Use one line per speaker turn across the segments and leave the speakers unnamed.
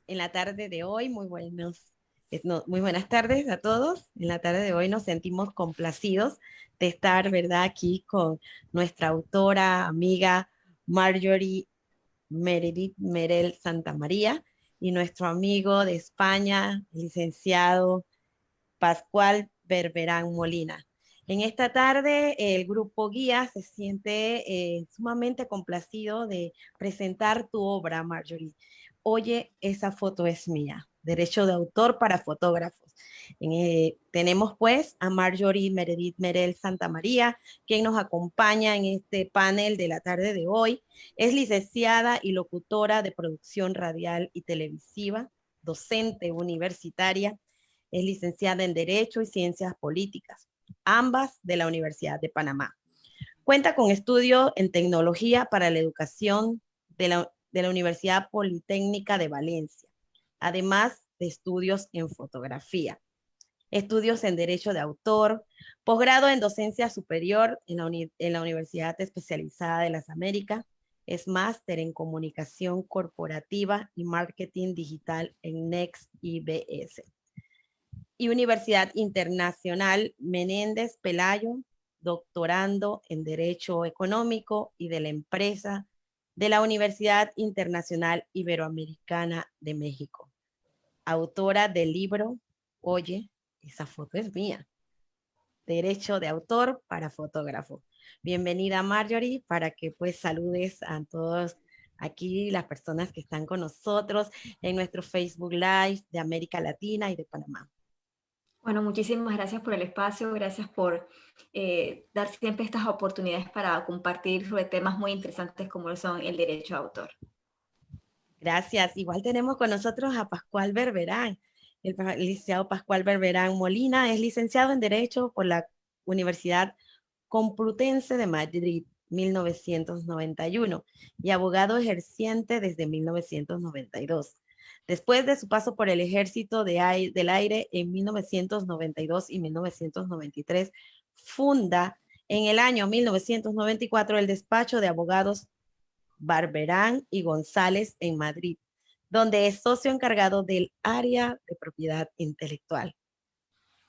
En la tarde de hoy, muy buenas tardes a todos. En la tarde de hoy nos sentimos complacidos de estar, ¿verdad?, aquí con nuestra autora, amiga Marjorie Meredith Merel Santamaría y nuestro amigo de España, licenciado Pascual Berberán Molina. En esta tarde, el grupo Guía se siente sumamente complacido de presentar tu obra, Marjorie. Oye, esa foto es mía, derecho de autor para fotógrafos. Tenemos pues a Marjorie Meredith Merel Santamaría, quien nos acompaña en este panel de la tarde de hoy. Es licenciada y locutora de producción radial y televisiva, docente universitaria, es licenciada en Derecho y Ciencias Políticas, ambas de la Universidad de Panamá. Cuenta con estudios en Tecnología para la Educación de la Universidad Politécnica de Valencia, además de estudios en Fotografía, estudios en Derecho de Autor, posgrado en Docencia Superior en la Universidad Especializada de las Américas, es máster en Comunicación Corporativa y Marketing Digital en Next IBS y Universidad Internacional Menéndez Pelayo, doctorando en Derecho Económico y de la Empresa de la Universidad Internacional Iberoamericana de México. Autora del libro, oye, esa foto es mía, Derecho de Autor para Fotógrafo. Bienvenida, Marjorie, para que pues saludes a todos aquí las personas que están con nosotros en nuestro Facebook Live de América Latina y de Panamá.
Bueno, muchísimas gracias por el espacio, gracias por dar siempre estas oportunidades para compartir sobre temas muy interesantes como lo son el derecho de autor.
Gracias. Igual tenemos con nosotros a Pascual Berberán. El licenciado Pascual Berberán Molina es licenciado en Derecho por la Universidad Complutense de Madrid, 1991, y abogado ejerciente desde 1992. Después de su paso por el Ejército del Aire en 1992 y 1993, funda en el año 1994 el despacho de abogados Barberán y González en Madrid, donde es socio encargado del área de propiedad intelectual.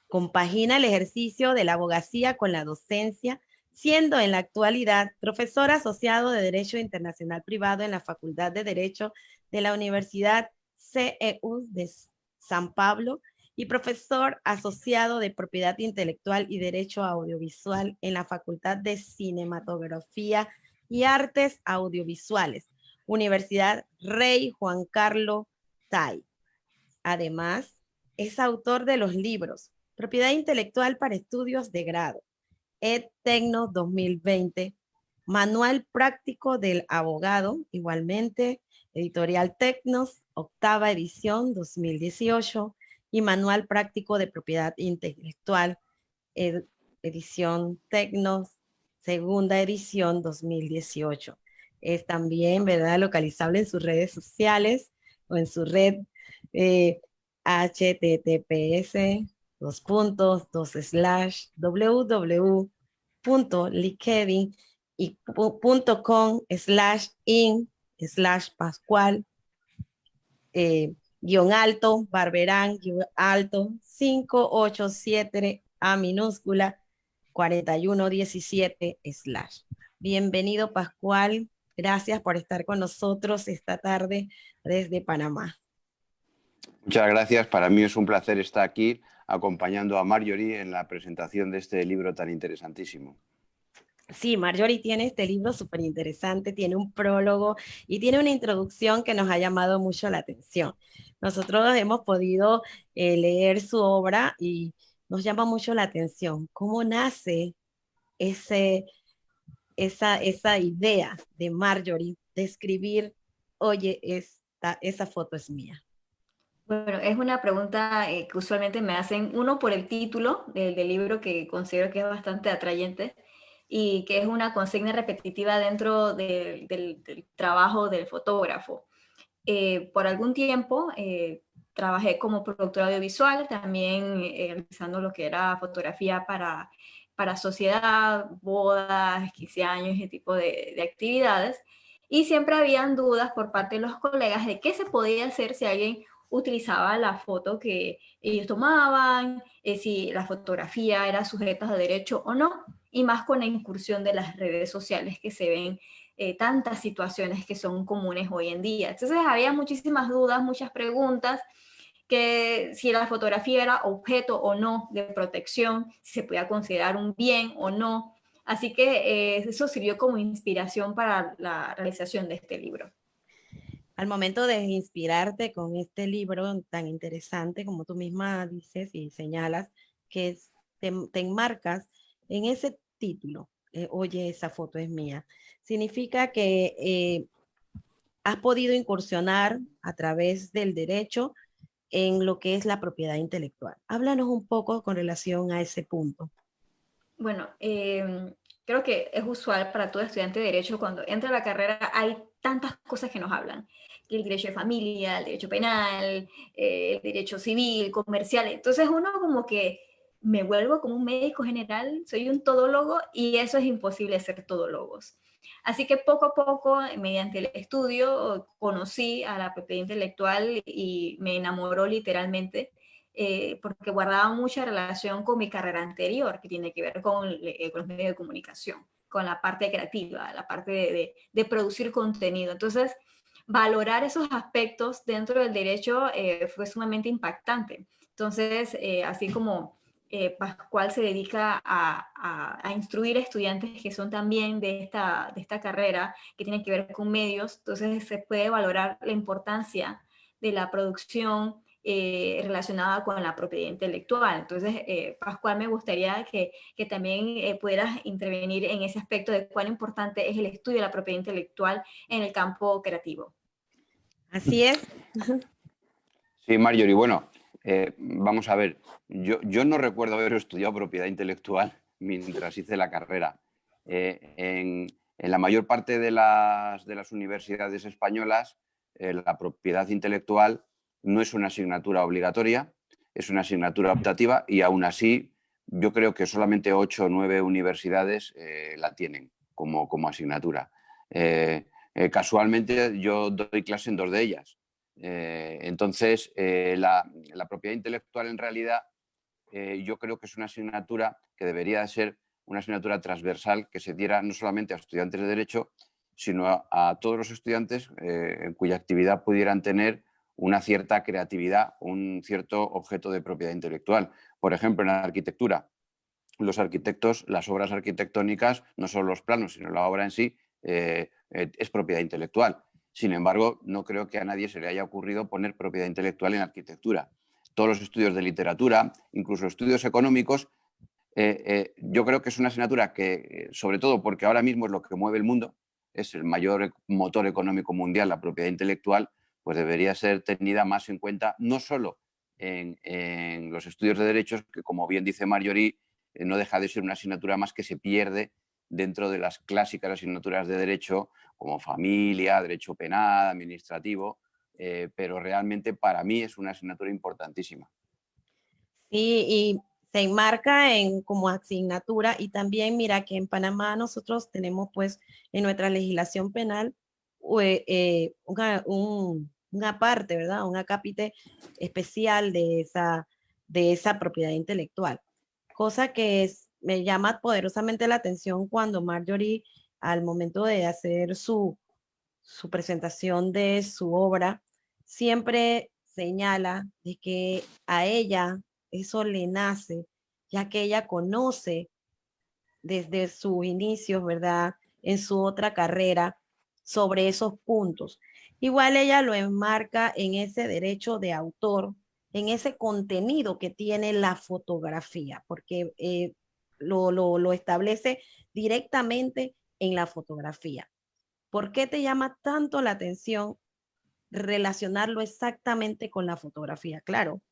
Compagina el ejercicio de la abogacía con la docencia, siendo en la actualidad profesor asociado de Derecho Internacional Privado en la Facultad de Derecho de la Universidad CEU de San Pablo y profesor asociado de Propiedad Intelectual y Derecho Audiovisual en la Facultad de Cinematografía y Artes Audiovisuales, Universidad Rey Juan Carlos Tai. Además, es autor de los libros Propiedad Intelectual para Estudios de Grado, Ed Tecno 2020, Manual Práctico del Abogado, igualmente, Editorial Tecnos, octava edición 2018, y Manual Práctico de Propiedad Intelectual, edición Tecnos, segunda edición 2018. Es también, ¿verdad?, localizable en sus redes sociales o en su red https www.linkedin.com/in/Pascual guión alto, Barberán, guión alto, 587 A minúscula, 4117 /. Bienvenido, Pascual. Gracias por estar con nosotros esta tarde desde Panamá.
Muchas gracias. Para mí es un placer estar aquí acompañando a Marjorie en la presentación de este libro tan interesantísimo.
Sí, Marjorie tiene este libro súper interesante, tiene un prólogo y tiene una introducción que nos ha llamado mucho la atención. Nosotros hemos podido leer su obra y nos llama mucho la atención cómo nace esa idea de Marjorie de escribir, oye, esa foto es mía.
Bueno, es una pregunta que usualmente me hacen, uno por el título del libro que considero que es bastante atrayente y que es una consigna repetitiva dentro del trabajo del fotógrafo. Por algún tiempo trabajé como productora audiovisual, también realizando lo que era fotografía para sociedad, bodas, 15 años, ese tipo de actividades. Y siempre habían dudas por parte de los colegas de qué se podía hacer si alguien utilizaba la foto que ellos tomaban, si la fotografía era sujeta a derecho o no, y más con la incursión de las redes sociales que se ven tantas situaciones que son comunes hoy en día. Entonces había muchísimas dudas, muchas preguntas, que si la fotografía era objeto o no de protección, si se podía considerar un bien o no. Así que eso sirvió como inspiración para la realización de este libro.
Al momento de inspirarte con este libro tan interesante, como tú misma dices y señalas, que te enmarcas en ese título, oye, esa foto es mía, significa que has podido incursionar a través del derecho en lo que es la propiedad intelectual. Háblanos un poco con relación a ese punto.
Bueno, creo que es usual para todo estudiante de derecho cuando entra a la carrera hay tantas cosas que nos hablan, que el derecho de familia, el derecho penal, el derecho civil, comercial. Entonces uno como que me vuelvo como un médico general, soy un todólogo y eso es imposible ser todólogos. Así que poco a poco, mediante el estudio, conocí a la propiedad intelectual y me enamoró literalmente porque guardaba mucha relación con mi carrera anterior, que tiene que ver con los medios de comunicación, con la parte creativa, la parte de producir contenido. Entonces, valorar esos aspectos dentro del derecho fue sumamente impactante. Entonces, así como Pascual se dedica a instruir estudiantes que son también de esta carrera, que tiene que ver con medios, entonces se puede valorar la importancia de la producción relacionada con la propiedad intelectual. Entonces, Pascual, me gustaría que también pudieras intervenir en ese aspecto de cuán importante es el estudio de la propiedad intelectual en el campo creativo.
Así es.
Sí, Marjorie, bueno, vamos a ver, yo no recuerdo haber estudiado propiedad intelectual mientras hice la carrera. En la mayor parte de las universidades españolas, la propiedad intelectual no es una asignatura obligatoria, es una asignatura optativa y aún así yo creo que solamente 8 o 9 universidades la tienen como asignatura. Casualmente yo doy clase en 2 de ellas. Entonces, la propiedad intelectual en realidad yo creo que es una asignatura que debería de ser una asignatura transversal que se diera no solamente a estudiantes de Derecho, sino a todos los estudiantes en cuya actividad pudieran tener una cierta creatividad, un cierto objeto de propiedad intelectual. Por ejemplo, en la arquitectura, los arquitectos, las obras arquitectónicas, no solo los planos, sino la obra en sí, es propiedad intelectual. Sin embargo, no creo que a nadie se le haya ocurrido poner propiedad intelectual en arquitectura. Todos los estudios de literatura, incluso estudios económicos, yo creo que es una asignatura que, sobre todo porque ahora mismo es lo que mueve el mundo, es el mayor motor económico mundial, la propiedad intelectual, pues debería ser tenida más en cuenta, no solo en los estudios de derechos, que como bien dice Marjorie, no deja de ser una asignatura más que se pierde dentro de las clásicas asignaturas de derecho, como familia, derecho penal, administrativo, pero realmente para mí es una asignatura importantísima.
Y se enmarca en como asignatura y también mira que en Panamá nosotros tenemos pues en nuestra legislación penal una parte, ¿verdad? Un acápite especial de esa propiedad intelectual, cosa que me llama poderosamente la atención cuando Marjorie al momento de hacer su presentación de su obra, siempre señala de que a ella eso le nace, ya que ella conoce desde sus inicios, ¿verdad? En su otra carrera sobre esos puntos. Igual ella lo enmarca en ese derecho de autor, en ese contenido que tiene la fotografía, porque lo establece directamente en la fotografía. ¿Por qué te llama tanto la atención relacionarlo exactamente con la fotografía? Claro,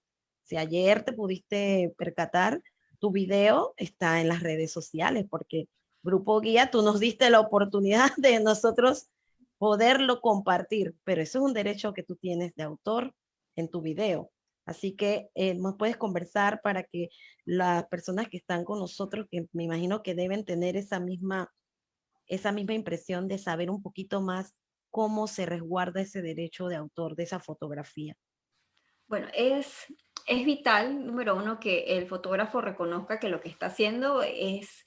si ayer te pudiste percatar, tu video está en las redes sociales, porque Grupo Guía, tú nos diste la oportunidad de nosotros poderlo compartir, pero eso es un derecho que tú tienes de autor en tu video. Así que nos puedes conversar para que las personas que están con nosotros, que me imagino que deben tener esa misma impresión de saber un poquito más cómo se resguarda ese derecho de autor de esa fotografía?
Bueno, es vital, número uno, que el fotógrafo reconozca que lo que está haciendo es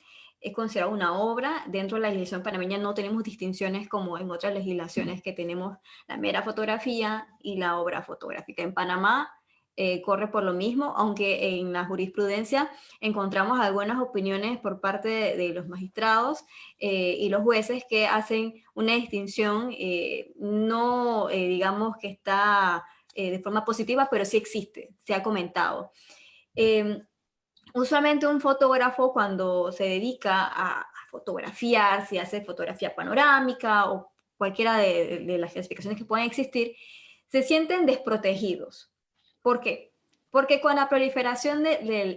considerado una obra. Dentro de la legislación panameña no tenemos distinciones como en otras legislaciones que tenemos la mera fotografía y la obra fotográfica. En Panamá corre por lo mismo, aunque en la jurisprudencia encontramos algunas opiniones por parte de los magistrados y los jueces que hacen una distinción, no digamos que está de forma positiva, pero sí existe, se ha comentado. Eh, Usualmente un fotógrafo cuando se dedica a fotografiar, si hace fotografía panorámica o cualquiera de las clasificaciones que pueden existir, se sienten desprotegidos. ¿Por qué? Porque con la proliferación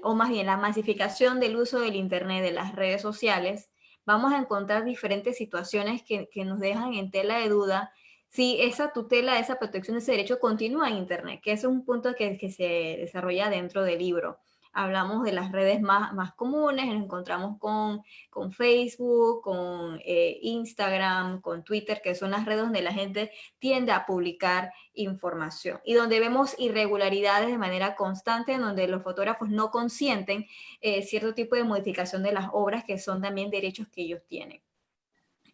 o más bien la masificación del uso del Internet, de las redes sociales, vamos a encontrar diferentes situaciones que nos dejan en tela de duda si esa tutela, esa protección de ese derecho continúa en Internet, que es un punto que se desarrolla dentro del libro. Hablamos de las redes más comunes, nos encontramos con Facebook, con Instagram, con Twitter, que son las redes donde la gente tiende a publicar información y donde vemos irregularidades de manera constante, en donde los fotógrafos no consienten cierto tipo de modificación de las obras que son también derechos que ellos tienen.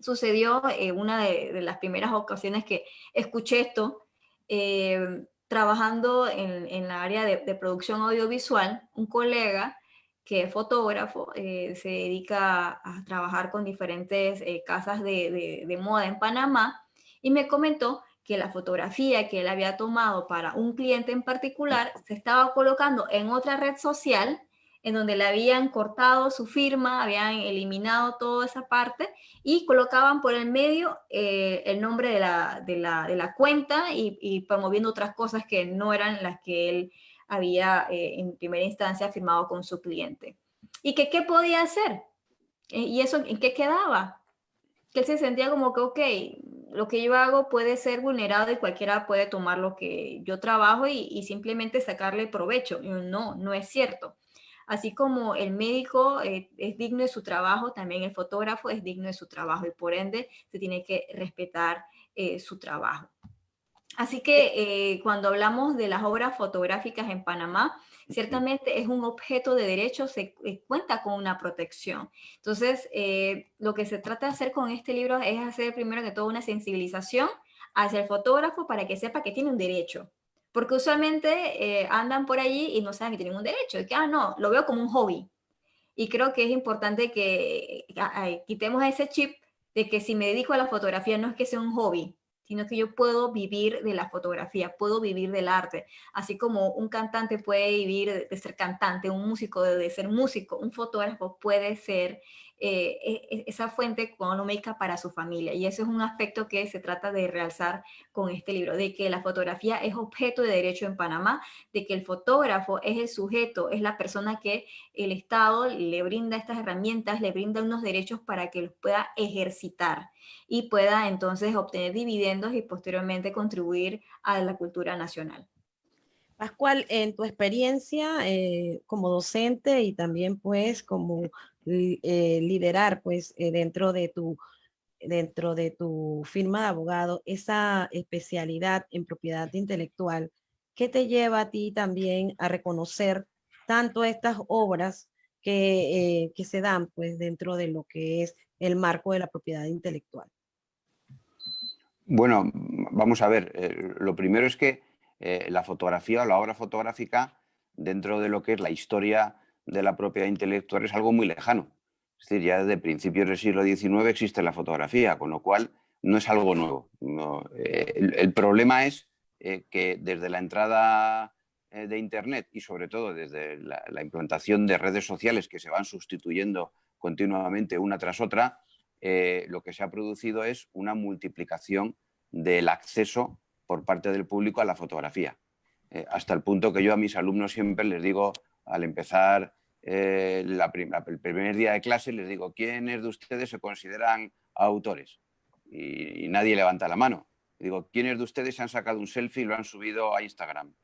Sucedió una de las primeras ocasiones que escuché esto, trabajando en la área de producción audiovisual, un colega que es fotógrafo, se dedica a trabajar con diferentes casas de moda en Panamá y me comentó que la fotografía que él había tomado para un cliente en particular se estaba colocando en otra red social en donde le habían cortado su firma, habían eliminado toda esa parte y colocaban por el medio el nombre de la cuenta y promoviendo otras cosas que no eran las que él había en primera instancia firmado con su cliente. ¿Y que qué podía hacer? ¿Y eso en qué quedaba? Que él se sentía como que, ok, lo que yo hago puede ser vulnerado y cualquiera puede tomar lo que yo trabajo y simplemente sacarle provecho. Y no, no es cierto. Así como el médico es digno de su trabajo, también el fotógrafo es digno de su trabajo y por ende se tiene que respetar su trabajo. Así que cuando hablamos de las obras fotográficas en Panamá, ciertamente es un objeto de derecho, se cuenta con una protección. Entonces, lo que se trata de hacer con este libro es hacer primero que todo una sensibilización hacia el fotógrafo para que sepa que tiene un derecho. Porque usualmente andan por allí y no saben que tienen un derecho. Y que, no, lo veo como un hobby. Y creo que es importante que quitemos ese chip de que si me dedico a la fotografía no es que sea un hobby, sino que yo puedo vivir de la fotografía, puedo vivir del arte. Así como un cantante puede vivir de ser cantante, un músico de ser músico, un fotógrafo puede ser esa fuente económica para su familia. Y eso es un aspecto que se trata de realzar con este libro, de que la fotografía es objeto de derecho en Panamá, de que el fotógrafo es el sujeto, es la persona que el Estado le brinda estas herramientas, le brinda unos derechos para que los pueda ejercitar y pueda entonces obtener dividendos y posteriormente contribuir a la cultura nacional.
Pascual, en tu experiencia como docente y también pues como liderar pues dentro de tu firma de abogado esa especialidad en propiedad intelectual, ¿qué te lleva a ti también a reconocer tanto estas obras que se dan pues dentro de lo que es el marco de la propiedad intelectual?
Bueno, vamos a ver. Lo primero es que la fotografía o la obra fotográfica, dentro de lo que es la historia de la propiedad intelectual, es algo muy lejano. Es decir, ya desde principios del siglo XIX existe la fotografía, con lo cual no es algo nuevo. No, el problema es que desde la entrada de Internet y sobre todo desde la implantación de redes sociales que se van sustituyendo continuamente una tras otra, lo que se ha producido es una multiplicación del acceso por parte del público a la fotografía. Hasta el punto que yo a mis alumnos siempre les digo, al empezar el primer día de clase, les digo, ¿quiénes de ustedes se consideran autores? Y nadie levanta la mano. Digo, ¿quiénes de ustedes se han sacado un selfie y lo han subido a Instagram?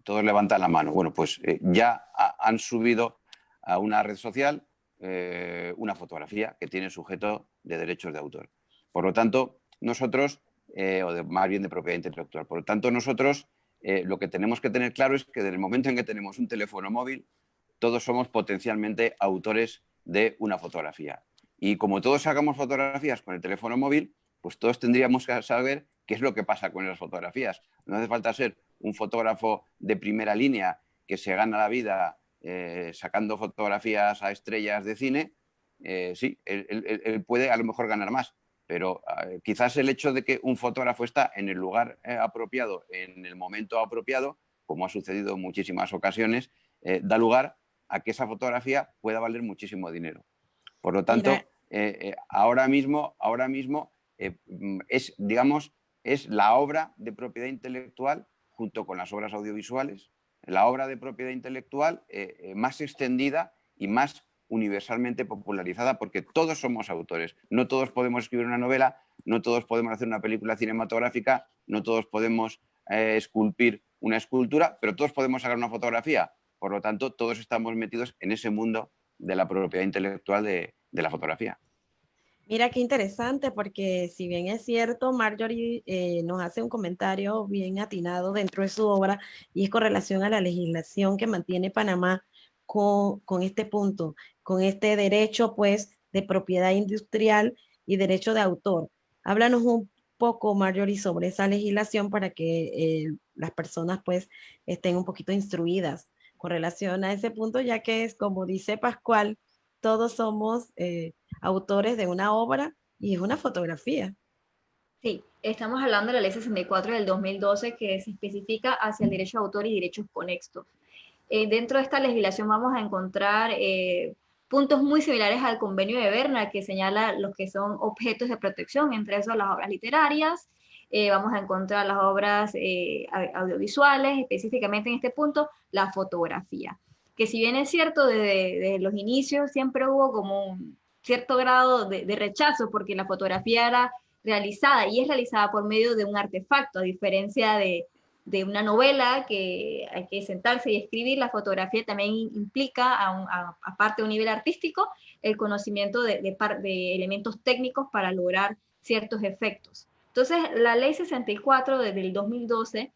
Todos levantan la mano. Bueno, pues ya han subido a una red social una fotografía que tiene sujeto de derechos de autor. Por lo tanto, nosotros más bien de propiedad intelectual. Por lo tanto, nosotros lo que tenemos que tener claro es que desde el momento en que tenemos un teléfono móvil, todos somos potencialmente autores de una fotografía. Y como todos sacamos fotografías con el teléfono móvil, pues todos tendríamos que saber qué es lo que pasa con esas fotografías. No hace falta ser un fotógrafo de primera línea que se gana la vida sacando fotografías a estrellas de cine. Sí, él puede a lo mejor ganar más, pero quizás el hecho de que un fotógrafo está en el lugar apropiado, en el momento apropiado, como ha sucedido en muchísimas ocasiones, da lugar a que esa fotografía pueda valer muchísimo dinero. Por lo tanto,
Mira,
ahora mismo es, digamos, es la obra de propiedad intelectual junto con las obras audiovisuales, la obra de propiedad intelectual más extendida y más universalmente popularizada, porque todos somos autores. No todos podemos escribir una novela, no todos podemos hacer una película cinematográfica, no todos podemos esculpir una escultura, pero todos podemos sacar una fotografía. Por lo tanto, todos estamos metidos en ese mundo de la propiedad intelectual de la fotografía.
mira qué interesante, porque si bien es cierto, Marjorie nos hace un comentario bien atinado dentro de su obra y es con relación a la legislación que mantiene Panamá con este punto, con este derecho pues de propiedad industrial y derecho de autor. Háblanos un poco, Marjorie, sobre esa legislación para que las personas pues estén un poquito instruidas con relación a ese punto, ya que es como dice Pascual, todos somos autores de una obra y es una fotografía.
Sí, estamos hablando de la Ley 64 del 2012 que se especifica hacia el derecho de autor y derechos conexos. Dentro de esta legislación vamos a encontrar puntos muy similares al convenio de Berna, que señala los que son objetos de protección, entre esos las obras literarias. Vamos a encontrar las obras audiovisuales, específicamente en este punto la fotografía. Que si bien es cierto, desde los inicios siempre hubo como un cierto grado de rechazo, porque la fotografía era realizada y es realizada por medio de un artefacto, a diferencia de una novela que hay que sentarse y escribir. La fotografía también implica, aparte de un nivel artístico, el conocimiento de elementos técnicos para lograr ciertos efectos. Entonces, la ley 64 del 2012,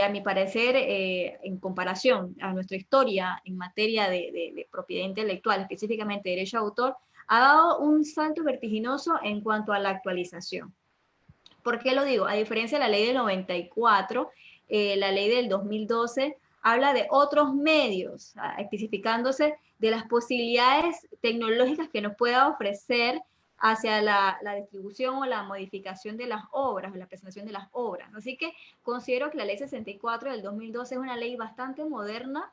a mi parecer, en comparación a nuestra historia en materia de propiedad intelectual, específicamente derecho de autor, ha dado un salto vertiginoso en cuanto a la actualización. ¿Por qué lo digo? A diferencia de la ley del 94, la ley del 2012 habla de otros medios, especificándose de las posibilidades tecnológicas que nos pueda ofrecer hacia la distribución o la modificación de las obras, o la presentación de las obras. Así que considero que la ley 64 del 2012 es una ley bastante moderna,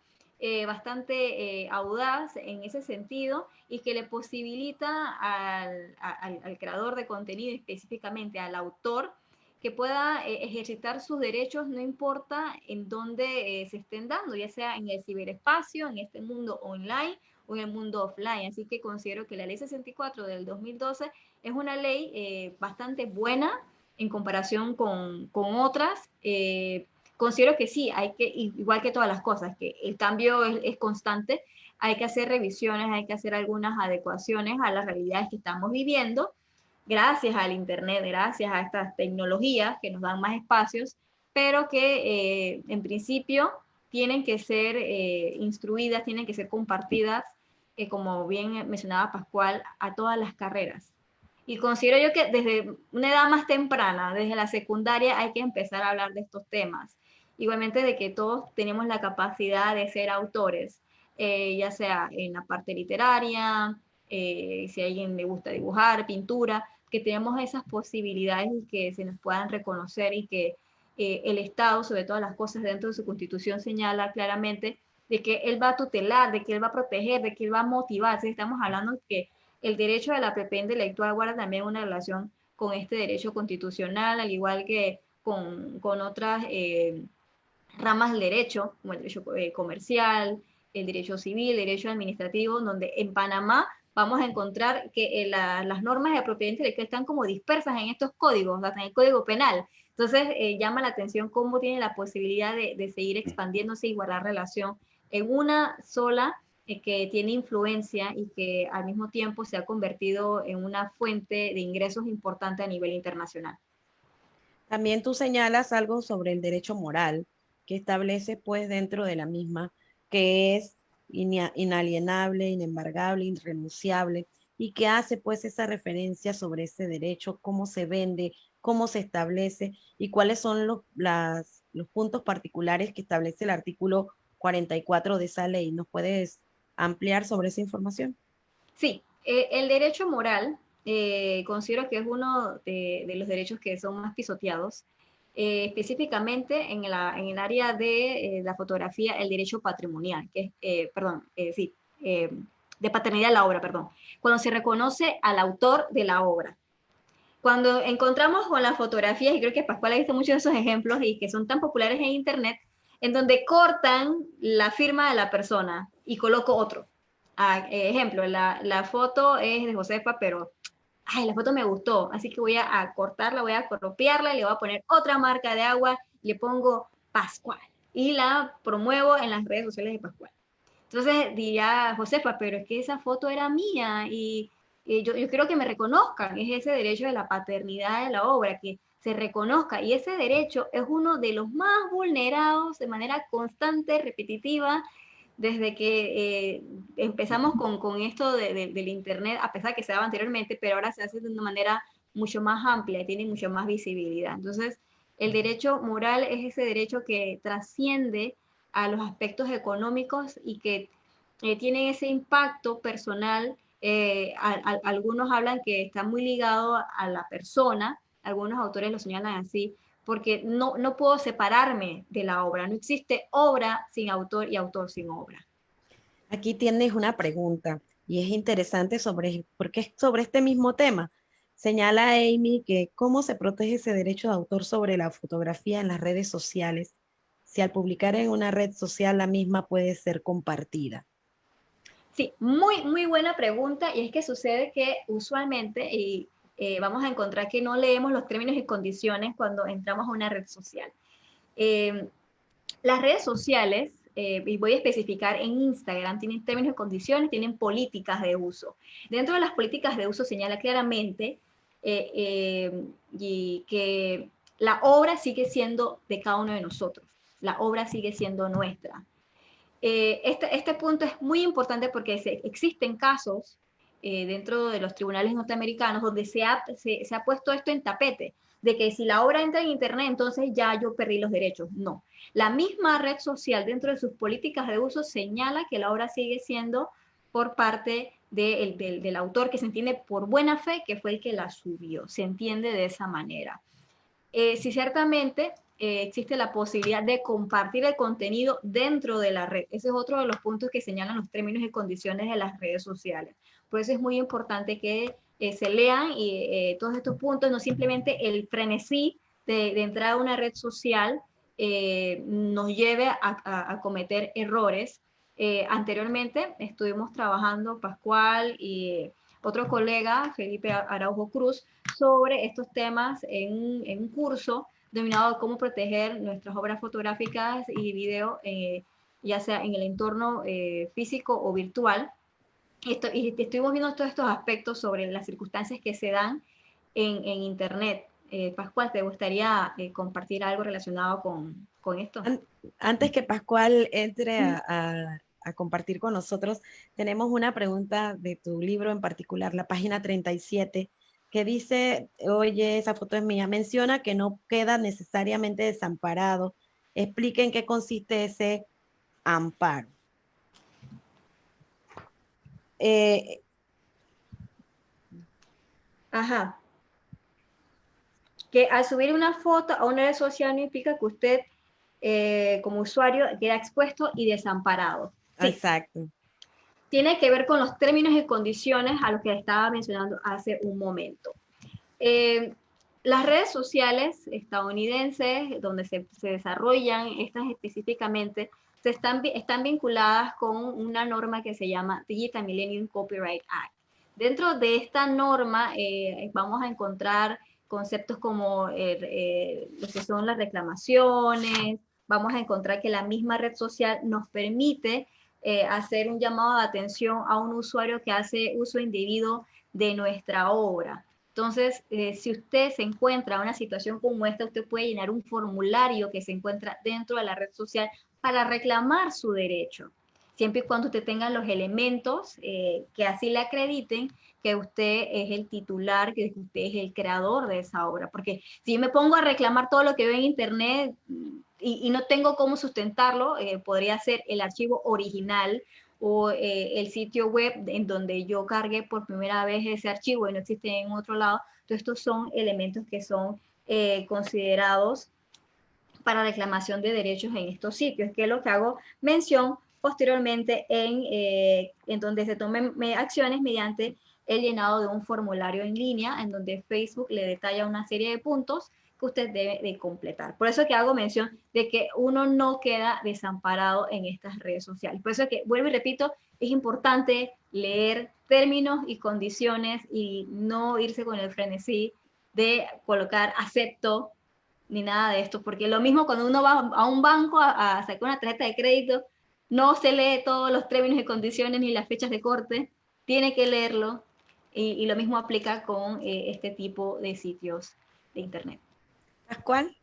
bastante audaz en ese sentido y que le posibilita al creador de contenido, específicamente al autor, que pueda ejercitar sus derechos, no importa en dónde se estén dando, ya sea en el ciberespacio, en este mundo online o en el mundo offline. Así que considero que la ley 64 del 2012 es una ley bastante buena en comparación con otras. Considero que sí, hay que, igual que todas las cosas, que el cambio es constante, hay que hacer revisiones, hay que hacer algunas adecuaciones a las realidades que estamos viviendo, gracias al Internet, gracias a estas tecnologías que nos dan más espacios, pero que en principio tienen que ser instruidas, tienen que ser compartidas, como bien mencionaba Pascual, a todas las carreras. Y considero yo que desde una edad más temprana, desde la secundaria, hay que empezar a hablar de estos temas. Igualmente de que todos tenemos la capacidad de ser autores, ya sea en la parte literaria, si a alguien le gusta dibujar, pintura, que tenemos esas posibilidades y que se nos puedan reconocer y que el Estado, sobre todas las cosas dentro de su constitución, señala claramente de que él va a tutelar, de que él va a proteger, de que él va a motivar. Entonces, estamos hablando de que el derecho de la propiedad intelectual guarda también una relación con este derecho constitucional, al igual que con otras ramas del derecho, como el derecho comercial, el derecho civil, el derecho administrativo, donde en Panamá vamos a encontrar que las normas de propiedad intelectual están como dispersas en estos códigos, hasta en el Código Penal. Entonces, llama la atención cómo tiene la posibilidad de seguir expandiéndose y guardar relación en una sola que tiene influencia y que al mismo tiempo se ha convertido en una fuente de ingresos importante a nivel internacional.
También tú señalas algo sobre el derecho moral que establece pues dentro de la misma, que es inalienable, inembargable, irrenunciable, y que hace pues esa referencia sobre ese derecho, cómo se vende, cómo se establece y cuáles son los puntos particulares que establece el artículo 44 de esa ley. ¿Nos puedes ampliar sobre esa información?
Sí, el derecho moral considero que es uno de los derechos que son más pisoteados, específicamente en el área de la fotografía, el derecho patrimonial, que es, sí, de paternidad de la obra, perdón, cuando se reconoce al autor de la obra. Cuando encontramos con las fotografías, y creo que Pascual ha visto muchos de esos ejemplos y que son tan populares en Internet, en donde cortan la firma de la persona y coloco otro. Ejemplo, la foto es de Josefa, pero ay, la foto me gustó, así que voy a cortarla, voy a cropiarla, le voy a poner otra marca de agua, le pongo Pascual y la promuevo en las redes sociales de Pascual. Entonces diría Josefa, pero es que esa foto era mía y yo quiero que me reconozcan, es ese derecho de la paternidad de la obra, que se reconozca, y ese derecho es uno de los más vulnerados de manera constante, repetitiva, desde que empezamos con esto del Internet, a pesar que se daba anteriormente, pero ahora se hace de una manera mucho más amplia y tiene mucho más visibilidad. Entonces, el derecho moral es ese derecho que trasciende a los aspectos económicos y que tienen ese impacto personal. Algunos hablan que está muy ligado a la persona, algunos autores lo señalan así, porque no puedo separarme de la obra, no existe obra sin autor y autor sin obra.
Aquí tienes una pregunta y es interesante porque es sobre este mismo tema. Señala Amy que cómo se protege ese derecho de autor sobre la fotografía en las redes sociales, si al publicar en una red social la misma puede ser compartida.
Sí, muy, muy buena pregunta, y es que sucede que usualmente vamos a encontrar que no leemos los términos y condiciones cuando entramos a una red social. Eh, las redes sociales, y voy a especificar en Instagram, tienen términos y condiciones, tienen políticas de uso. Dentro de las políticas de uso señala claramente y que la obra sigue siendo de cada uno de nosotros, la obra sigue siendo nuestra. Este punto es muy importante porque existen casos dentro de los tribunales norteamericanos donde se ha puesto esto en tapete, de que si la obra entra en Internet, entonces ya yo perdí los derechos. No. La misma red social dentro de sus políticas de uso señala que la obra sigue siendo por parte del autor, que se entiende por buena fe, que fue el que la subió. Se entiende de esa manera. Sí, ciertamente existe la posibilidad de compartir el contenido dentro de la red. Ese es otro de los puntos que señalan los términos y condiciones de las redes sociales. Por eso es muy importante que se lean y todos estos puntos, no simplemente el frenesí de entrar a una red social nos lleve a cometer errores. Anteriormente estuvimos trabajando Pascual y otro colega, Felipe Araujo Cruz, sobre estos temas en un curso denominado Cómo proteger nuestras obras fotográficas y video, ya sea en el entorno físico o virtual. Y estuvimos viendo todos estos aspectos sobre las circunstancias que se dan en Internet. Pascual, ¿te gustaría compartir algo relacionado con esto?
Antes que Pascual entre a compartir con nosotros, tenemos una pregunta de tu libro en particular, la página 37, que dice, oye, esa foto es mía, menciona que no queda necesariamente desamparado. Explica en qué consiste ese amparo. Eh,
Ajá. Que al subir una foto a una red social no implica que usted como usuario queda expuesto y desamparado. Sí,
exacto.
tiene que ver con los términos y condiciones a los que estaba mencionando hace un momento. Eh, las redes sociales estadounidenses, donde se desarrollan estas específicamente, están vinculadas con una norma que se llama Digital Millennium Copyright Act. Dentro de esta norma vamos a encontrar conceptos como lo que son las reclamaciones, vamos a encontrar que la misma red social nos permite hacer un llamado de atención a un usuario que hace uso indebido de nuestra obra. Entonces, si usted se encuentra en una situación como esta, usted puede llenar un formulario que se encuentra dentro de la red social para reclamar su derecho, siempre y cuando usted tenga los elementos que así le acrediten que usted es el titular, que usted es el creador de esa obra. Porque si me pongo a reclamar todo lo que veo en internet y no tengo cómo sustentarlo, podría ser el archivo original o el sitio web en donde yo cargué por primera vez ese archivo y no existe en otro lado. Entonces, estos son elementos que son considerados para reclamación de derechos en estos sitios, que es lo que hago mención posteriormente en donde se tomen acciones mediante el llenado de un formulario en línea, en donde Facebook le detalla una serie de puntos que usted debe de completar. Por eso que hago mención de que uno no queda desamparado en estas redes sociales. Por eso que, vuelvo y repito, es importante leer términos y condiciones y no irse con el frenesí de colocar acepto ni nada de esto, porque lo mismo cuando uno va a un banco a sacar una tarjeta de crédito, no se lee todos los términos y condiciones ni las fechas de corte, tiene que leerlo y lo mismo aplica con este tipo de sitios de internet.
Pascual.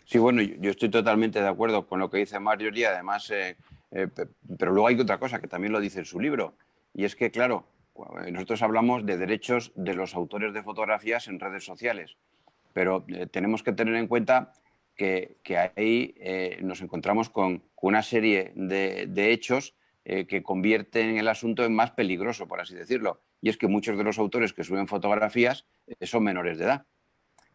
Sí, bueno, yo estoy totalmente de acuerdo con lo que dice Marjorie, además, pero luego hay otra cosa que también lo dice en su libro, y es que, claro, nosotros hablamos de derechos de los autores de fotografías en redes sociales, pero tenemos que tener en cuenta que ahí nos encontramos con una serie de hechos que convierten el asunto en más peligroso, por así decirlo, y es que muchos de los autores que suben fotografías son menores de edad.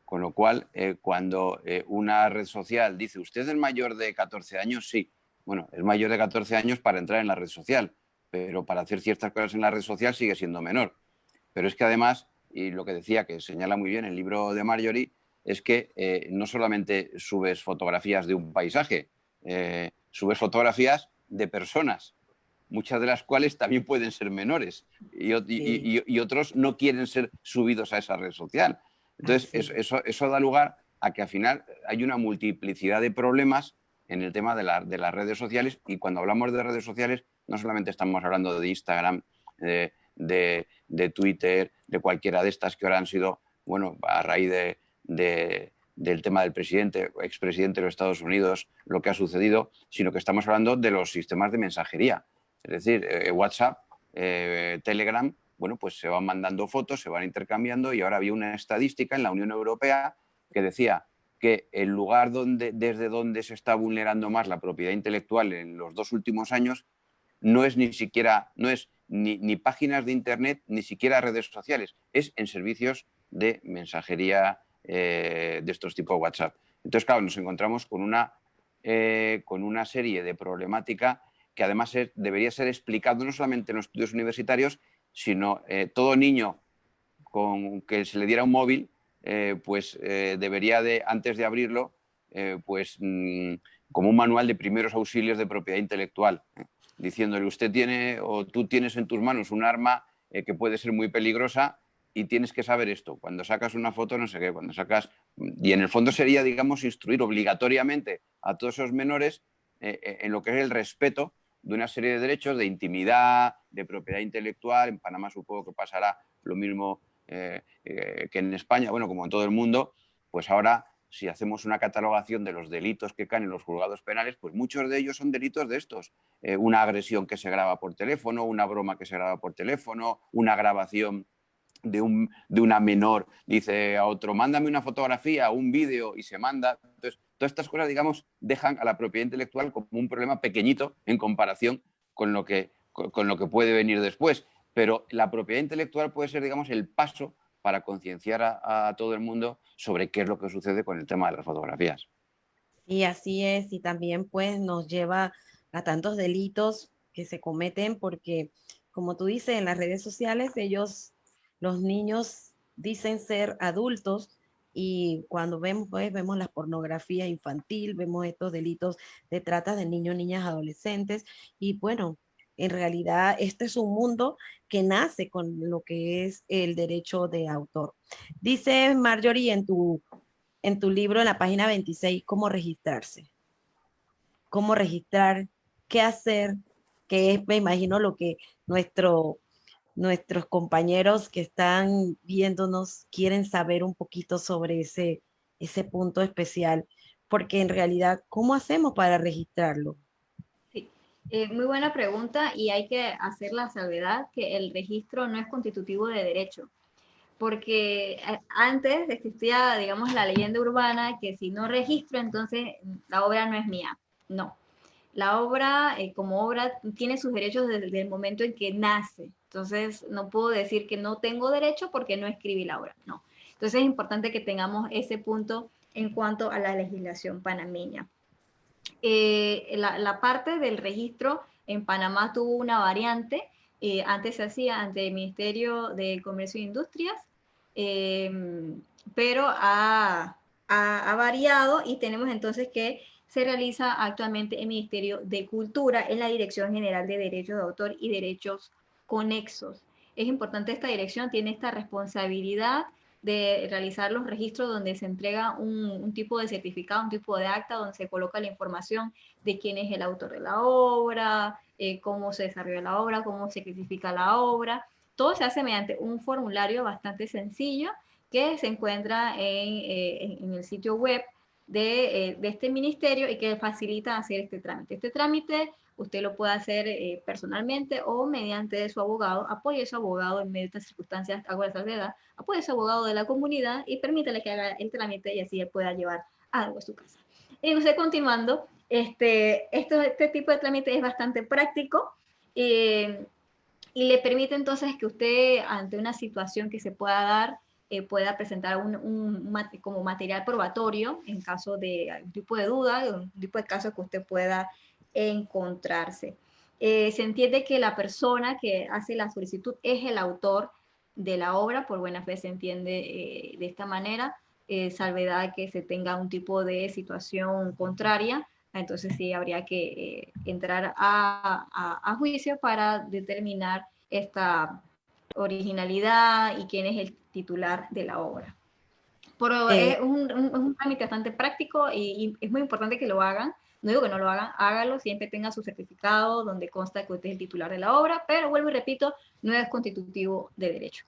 Con lo cual, cuando una red social dice, ¿usted es mayor de 14 años? Sí. Bueno, es mayor de 14 años para entrar en la red social, pero para hacer ciertas cosas en la red social sigue siendo menor. Pero es que además, y lo que decía, que señala muy bien el libro de Marjorie, es que no solamente subes fotografías de un paisaje, subes fotografías de personas, muchas de las cuales también pueden ser menores y otros no quieren ser subidos a esa red social. Entonces, eso da lugar a que al final hay una multiplicidad de problemas en el tema de las redes sociales, y cuando hablamos de redes sociales no solamente estamos hablando de Instagram, de Twitter, de cualquiera de estas que ahora han sido, bueno, a raíz del tema del presidente o expresidente de los Estados Unidos, lo que ha sucedido, sino que estamos hablando de los sistemas de mensajería. Es decir, WhatsApp, Telegram, bueno, pues se van mandando fotos, se van intercambiando, y ahora había una estadística en la Unión Europea que decía que el lugar desde donde se está vulnerando más la propiedad intelectual en los 2 últimos años no es ni páginas de internet, ni siquiera redes sociales, es en servicios de mensajería de estos tipos WhatsApp. Entonces, claro, nos encontramos con una serie de problemática que además debería ser explicado no solamente en los estudios universitarios, sino todo niño con que se le diera un móvil, debería antes de abrirlo, como un manual de primeros auxilios de propiedad intelectual, diciéndole, usted tiene o tú tienes en tus manos un arma que puede ser muy peligrosa y tienes que saber esto. Cuando sacas una foto, no sé qué, cuando sacas... Y en el fondo sería, digamos, instruir obligatoriamente a todos esos menores en lo que es el respeto de una serie de derechos, de intimidad, de propiedad intelectual. En Panamá supongo que pasará lo mismo que en España, bueno, como en todo el mundo. Pues ahora, si hacemos una catalogación de los delitos que caen en los juzgados penales, pues muchos de ellos son delitos de estos. Una agresión que se graba por teléfono, una broma que se graba por teléfono, una grabación de una menor, dice a otro, mándame una fotografía, un vídeo, y se manda. Entonces, todas estas cosas, digamos, dejan a la propiedad intelectual como un problema pequeñito en comparación con lo que puede venir después. Pero la propiedad intelectual puede ser, digamos, el paso para concienciar a todo el mundo sobre qué es lo que sucede con el tema de las fotografías.
Y así es, y también pues nos lleva a tantos delitos que se cometen porque, como tú dices, en las redes sociales los niños dicen ser adultos, y cuando vemos, pues vemos la pornografía infantil, vemos estos delitos de trata de niños, niñas, adolescentes, y bueno, en realidad este es un mundo que nace con lo que es el derecho de autor. Dice Marjorie en tu libro, en la página 26, cómo registrarse, cómo registrar, qué hacer, que es, me imagino, lo que nuestro nuestros compañeros que están viéndonos quieren saber un poquito sobre ese punto especial, porque en realidad, ¿cómo hacemos para registrarlo?
Sí, muy buena pregunta y hay que hacer la salvedad que el registro no es constitutivo de derecho, porque antes existía, digamos, la leyenda urbana que si no registro, entonces la obra no es mía. No, la obra, como obra, tiene sus derechos desde el momento en que nace. Entonces, no puedo decir que no tengo derecho porque no escribí la obra. No. Entonces, es importante que tengamos ese punto en cuanto a la legislación panameña. La parte del registro en Panamá tuvo una variante. Antes se hacía ante el Ministerio de Comercio e Industrias, eh, pero ha variado y tenemos entonces que se realiza actualmente el Ministerio de Cultura en la Dirección General de Derechos de Autor y Derechos Conexos. Es importante esta dirección, tiene esta responsabilidad de realizar los registros donde se entrega un tipo de certificado, un tipo de acta donde se coloca la información de quién es el autor de la obra, cómo se desarrolla la obra, cómo se clasifica la obra. Todo se hace mediante un formulario bastante sencillo que se encuentra en el sitio web de este ministerio y que facilita hacer este trámite. Este trámite usted lo puede hacer personalmente o mediante su abogado, apoye a su abogado en medio de estas circunstancias, hago la salvedad, apoye a su abogado de la comunidad y permítale que haga el trámite y así él pueda llevar algo a su casa. Y usted continuando, este tipo de trámite es bastante práctico y le permite entonces que usted ante una situación que se pueda dar, pueda presentar como material probatorio en caso de algún tipo de duda, un tipo de caso que usted pueda encontrarse. Se entiende que la persona que hace la solicitud es el autor de la obra, por buena fe se entiende de esta manera, salvedad que se tenga un tipo de situación contraria, entonces sí habría que entrar a juicio para determinar esta originalidad y quién es el titular de la obra. Pero
Eh,
es un trámite bastante práctico y es muy importante que lo hagan. No digo que no lo hagan, hágalo, siempre tenga su certificado donde consta que usted es el titular de la obra, pero vuelvo y repito, no es constitutivo de derecho.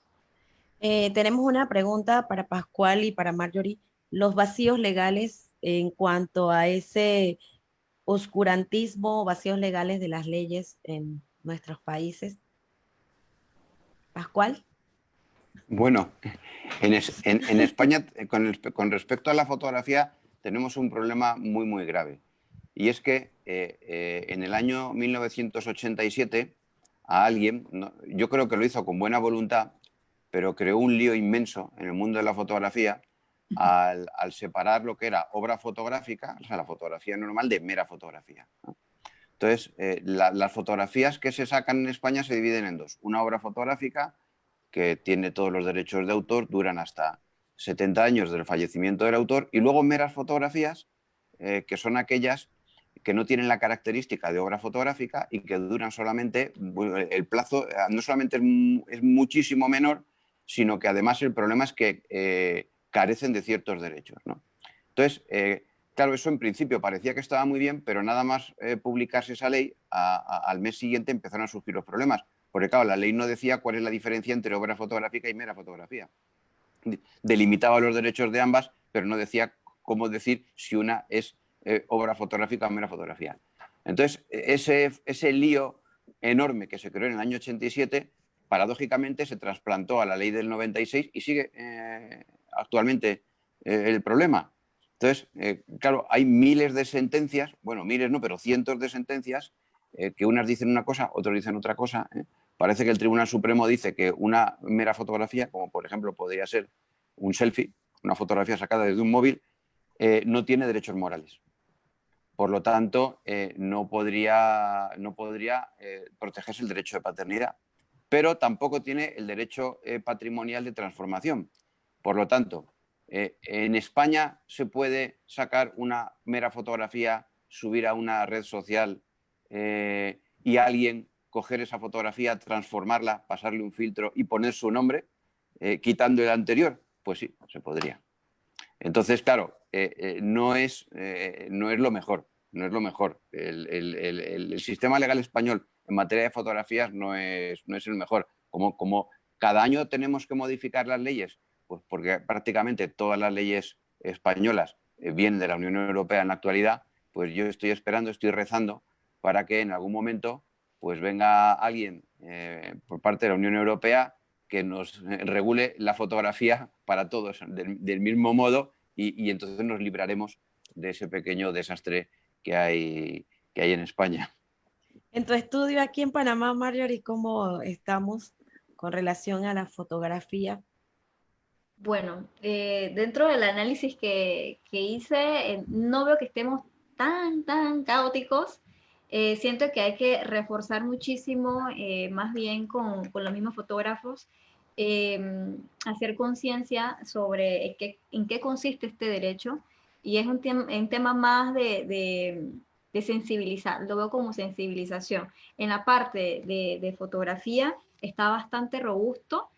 tenemos una pregunta para Pascual y para Marjorie. Los vacíos legales en cuanto a ese oscurantismo, vacíos legales de las leyes en nuestros países. Pascual.
Bueno, en España, con respecto a la fotografía, tenemos un problema muy, muy grave. Y es que en el año 1987 a alguien, yo creo que lo hizo con buena voluntad, pero creó un lío inmenso en el mundo de la fotografía al separar lo que era obra fotográfica, o sea, la fotografía normal, de mera fotografía, ¿no? Entonces, las fotografías que se sacan en España se dividen en dos. Una obra fotográfica que tiene todos los derechos de autor, duran hasta 70 años del fallecimiento del autor, y luego meras fotografías, que son aquellas que no tienen la característica de obra fotográfica y que duran solamente, el plazo no solamente es muchísimo menor, sino que además el problema es que carecen de ciertos derechos, ¿no? Entonces, claro, eso en principio parecía que estaba muy bien, pero nada más publicarse esa ley, al mes siguiente empezaron a surgir los problemas. Porque, claro, la ley no decía cuál es la diferencia entre obra fotográfica y mera fotografía. Delimitaba los derechos de ambas, pero no decía cómo decir si una es obra fotográfica o mera fotografía. Entonces, ese lío enorme que se creó en el año 87, paradójicamente se trasplantó a la ley del 96 y sigue actualmente el problema. Entonces, claro, hay miles de sentencias, bueno, miles no, pero cientos de sentencias, que unas dicen una cosa, otros dicen otra cosa. Parece que el Tribunal Supremo dice que una mera fotografía, como por ejemplo podría ser un selfie, una fotografía sacada desde un móvil, no tiene derechos morales. Por lo tanto, no podría protegerse el derecho de paternidad, pero tampoco tiene el derecho patrimonial de transformación. Por lo tanto, en España se puede sacar una mera fotografía, subir a una red social y alguien coger esa fotografía, transformarla, pasarle un filtro y poner su nombre, quitando el anterior. Pues sí, se podría. Entonces, claro, no es lo mejor. No es lo mejor. El sistema legal español en materia de fotografías no es el mejor. Como cada año tenemos que modificar las leyes, pues porque prácticamente todas las leyes españolas vienen de la Unión Europea en la actualidad, pues yo estoy esperando, estoy rezando para que en algún momento pues venga alguien por parte de la Unión Europea que nos regule la fotografía para todos del mismo modo y entonces nos libraremos de ese pequeño desastre que hay en España.
En tu estudio aquí en Panamá, Marjorie, ¿cómo estamos con relación a la fotografía?
Bueno, dentro del análisis que hice, no veo que estemos tan caóticos. Siento que hay que reforzar muchísimo, más bien con los mismos fotógrafos, eh, hacer conciencia sobre en qué consiste este derecho. Y es un tema más de sensibilizar, lo veo como sensibilización. En la parte de fotografía está bastante robusto,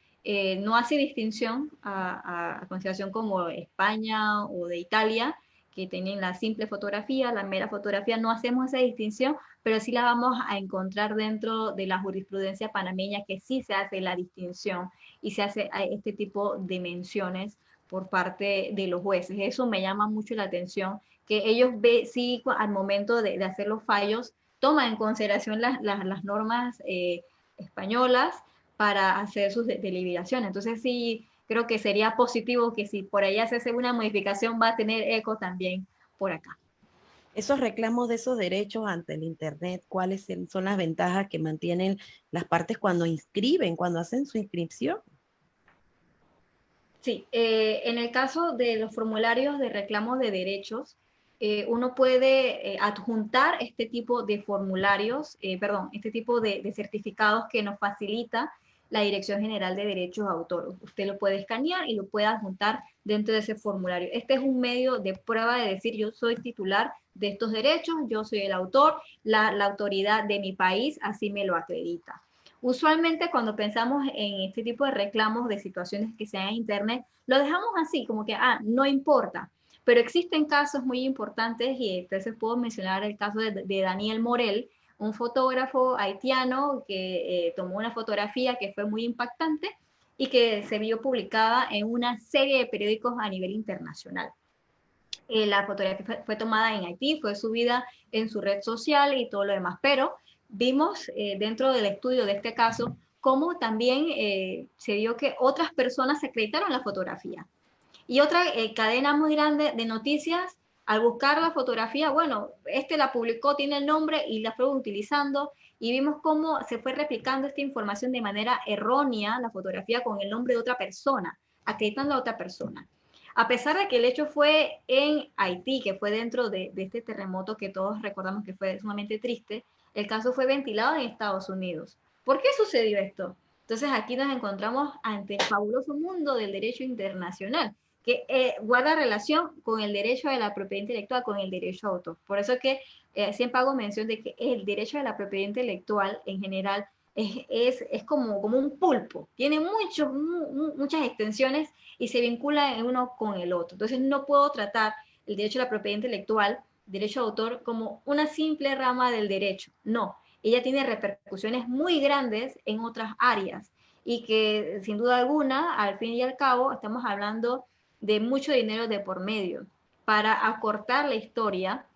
no hace distinción a consideración como España o de Italia, que tienen la simple fotografía, la mera fotografía, no hacemos esa distinción, pero sí la vamos a encontrar dentro de la jurisprudencia panameña, que sí se hace la distinción y se hace este tipo de menciones por parte de los jueces. Eso me llama mucho la atención, que ellos sí, al momento de hacer los fallos, toman en consideración las normas españolas para hacer sus deliberaciones. Entonces sí, creo que sería positivo que si por allá se hace una modificación va a tener eco también por acá.
Esos reclamos de esos derechos ante el Internet, ¿cuáles son las ventajas que mantienen las partes cuando inscriben, cuando hacen su inscripción?
Sí, en el caso de los formularios de reclamos de derechos, uno puede adjuntar este tipo de formularios, perdón, este tipo de certificados que nos facilita la Dirección General de Derechos de Autor. Usted lo puede escanear y lo puede adjuntar dentro de ese formulario. Este es un medio de prueba de decir yo soy titular de estos derechos, yo soy el autor, la autoridad de mi país así me lo acredita. Usualmente cuando pensamos en este tipo de reclamos de situaciones que sean en Internet, lo dejamos así, como que, no importa. Pero existen casos muy importantes y entonces puedo mencionar el caso de Daniel Morel, un fotógrafo haitiano que tomó una fotografía que fue muy impactante y que se vio publicada en una serie de periódicos a nivel internacional. La fotografía fue tomada en Haití, fue subida en su red social y todo lo demás, pero vimos dentro del estudio de este caso cómo también se dio que otras personas acreditaron la fotografía. Y otra cadena muy grande de noticias, al buscar la fotografía, bueno, la publicó, tiene el nombre y la fueron utilizando y vimos cómo se fue replicando esta información de manera errónea, la fotografía con el nombre de otra persona, acreditando a otra persona. A pesar de que el hecho fue en Haití, que fue dentro de este terremoto que todos recordamos que fue sumamente triste, el caso fue ventilado en Estados Unidos. ¿Por qué sucedió esto? Entonces aquí nos encontramos ante el fabuloso mundo del derecho internacional, que guarda relación con el derecho de la propiedad intelectual, con el derecho a autor. Por eso que siempre hago mención de que el derecho de la propiedad intelectual en general es como un pulpo, tiene muchas extensiones y se vincula uno con el otro. Entonces no puedo tratar el derecho a la propiedad intelectual, derecho de autor, como una simple rama del derecho. No, ella tiene repercusiones muy grandes en otras áreas y que sin duda alguna, al fin y al cabo, estamos hablando de mucho dinero de por medio. Para acortar la historia,